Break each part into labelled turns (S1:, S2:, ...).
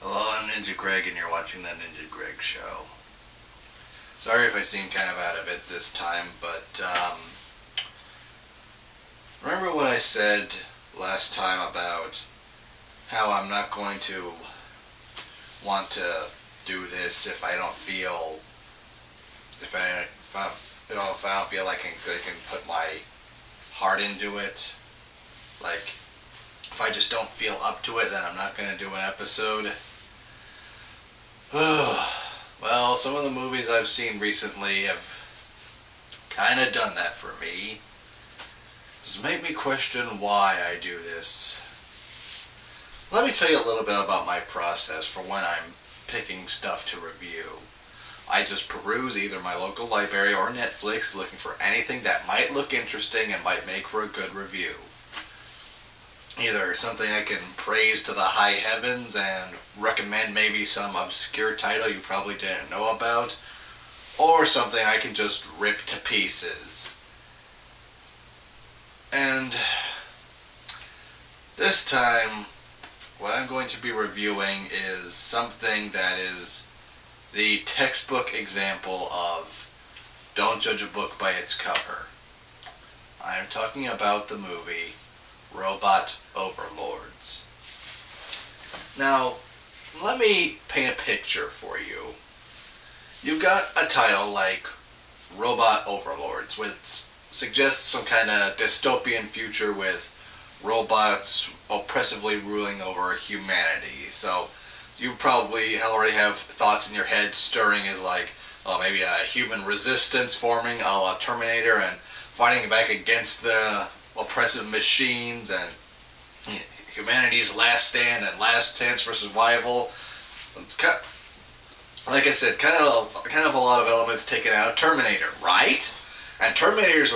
S1: Hello, I'm Ninja Greg, and you're watching the Ninja Greg Show. Sorry if I seem kind of out of it this time, but remember what I said last time about how I'm not going to want to do this if I don't feel, if I don't feel like I can put my heart into it. Like, if I just don't feel up to it, then I'm not going to do an episode. Well, some of the movies I've seen recently have kind of done that for me. Just make me question why I do this. Let me tell you a little bit about my process for when I'm picking stuff to review. I just peruse either my local library or Netflix looking for anything that might look interesting and might make for a good review. Either something I can praise to the high heavens and recommend maybe some obscure title you probably didn't know about, or something I can just rip to pieces. And this time, what I'm going to be reviewing is something that is the textbook example of don't judge a book by its cover. I'm talking about the movie Robot Overlords. Now, let me paint a picture for you. You've got a title like Robot Overlords, which suggests some kind of dystopian future with robots oppressively ruling over humanity. So you probably already have thoughts in your head stirring as like, oh, maybe a human resistance forming a la Terminator and fighting back against the oppressive machines and humanity's last stand and last chance for survival. Like I said, kind of a lot of elements taken out of Terminator, right? And Terminator is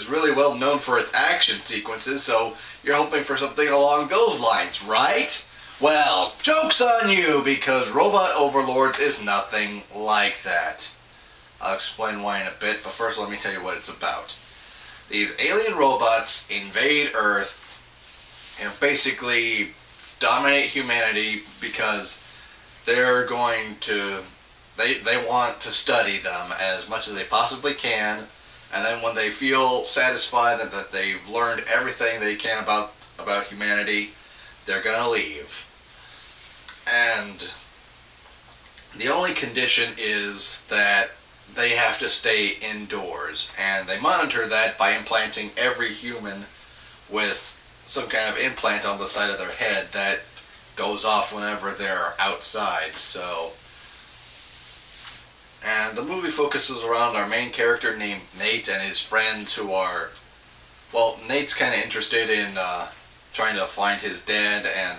S1: really well known for its action sequences, so you're hoping for something along those lines, right? Well, joke's on you, because Robot Overlords is nothing like that. I'll explain why in a bit, but first let me tell you what it's about. These alien robots invade Earth and basically dominate humanity because they're going to, they want to study them as much as they possibly can, and then when they feel satisfied that they've learned everything they can about humanity, they're going to leave. And the only condition is that they have to stay indoors, and they monitor that by implanting every human with some kind of implant on the side of their head that goes off whenever they're outside. So, and the movie focuses around our main character named Nate and his friends who are, well, Nate's kind of interested in trying to find his dad, and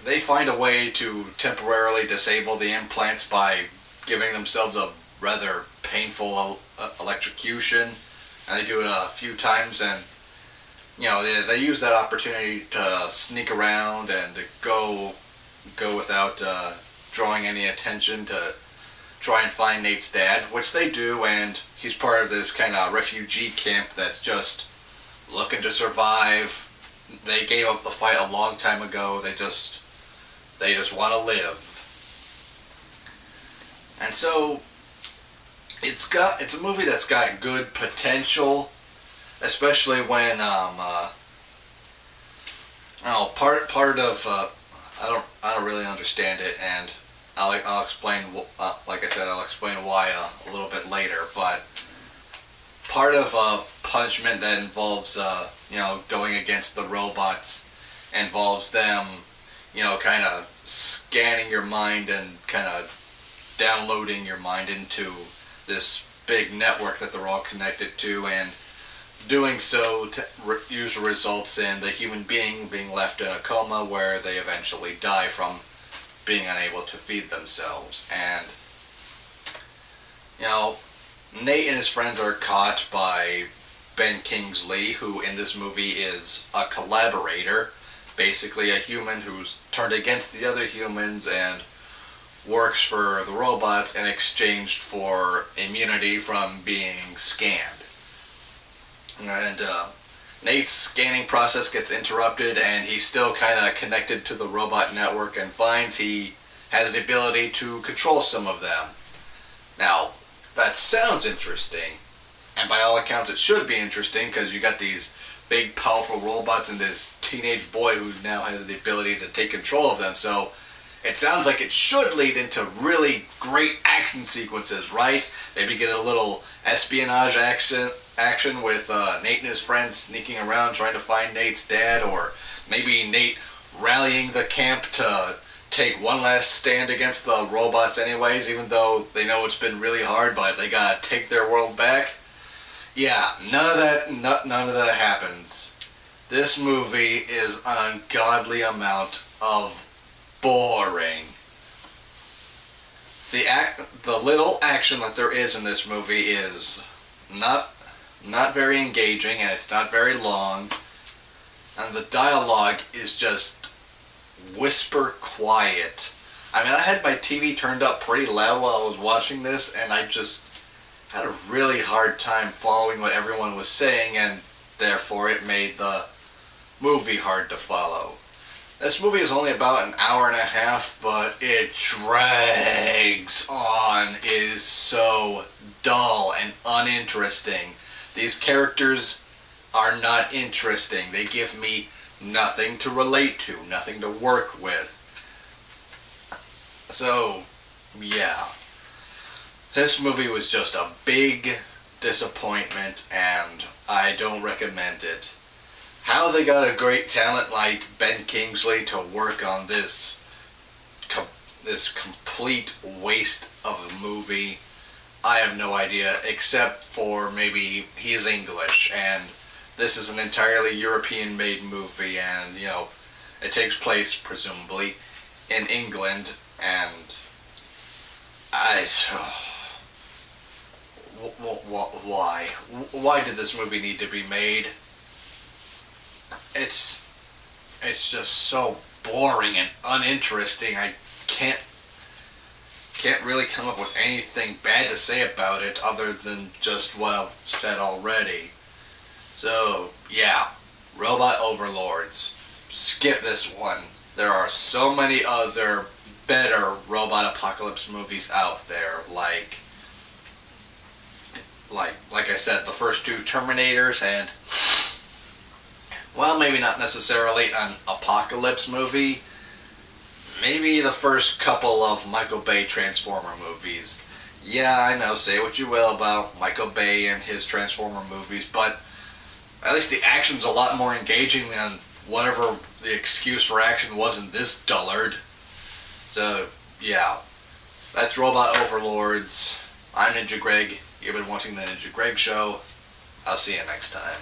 S1: they find a way to temporarily disable the implants by giving themselves a rather painful electrocution, and they do it a few times, and they use that opportunity to sneak around and to go without drawing any attention to try and find Nate's dad, which they do, and he's part of this kind of refugee camp that's just looking to survive. They gave up the fight a long time ago. They just want to live. And so it's a movie that's got good potential, especially when part of I don't really understand it, and I'll explain, like I said, I'll explain why a little bit later, but part of punishment that involves going against the robots involves them kind of scanning your mind and kind of downloading your mind into this big network that they're all connected to, and doing so usually results in the human being being left in a coma where they eventually die from being unable to feed themselves. And Nate and his friends are caught by Ben Kingsley, who in this movie is a collaborator, basically a human who's turned against the other humans and works for the robots in exchange for immunity from being scanned. And Nate's scanning process gets interrupted, and he's still kind of connected to the robot network and finds he has the ability to control some of them. Now, that sounds interesting, and by all accounts it should be interesting because you got these big powerful robots and this teenage boy who now has the ability to take control of them, so it sounds like it should lead into really great action sequences, right? Maybe get a little espionage action with Nate and his friends sneaking around trying to find Nate's dad, or maybe Nate rallying the camp to take one last stand against the robots anyways, even though they know it's been really hard, but they gotta take their world back. Yeah, none of that happens. This movie is an ungodly amount of boring. The little action that there is in this movie is not very engaging, and it's not very long, and the dialogue is just whisper quiet. I mean, I had my TV turned up pretty loud while I was watching this, and I just had a really hard time following what everyone was saying, and therefore it made the movie hard to follow. This movie is only about an hour and a half, but it drags on. It is so dull and uninteresting. These characters are not interesting. They give me nothing to relate to, nothing to work with. So, yeah. This movie was just a big disappointment, and I don't recommend it. How they got a great talent like Ben Kingsley to work on this complete waste of a movie, I have no idea, except for maybe he's English, and this is an entirely European-made movie, and, you know, it takes place, presumably, in England, and why? Why did this movie need to be made? It's just so boring and uninteresting. I can't really come up with anything bad to say about it other than just what I've said already. So, yeah, Robot Overlords. Skip this one. There are so many other better robot apocalypse movies out there, like I said, the first two Terminators, and, well, maybe not necessarily an apocalypse movie. Maybe the first couple of Michael Bay Transformer movies. Yeah, I know, say what you will about Michael Bay and his Transformer movies, but at least the action's a lot more engaging than whatever the excuse for action was in this dullard. So, yeah. That's Robot Overlords. I'm Ninja Greg. You've been watching the Ninja Greg Show. I'll see you next time.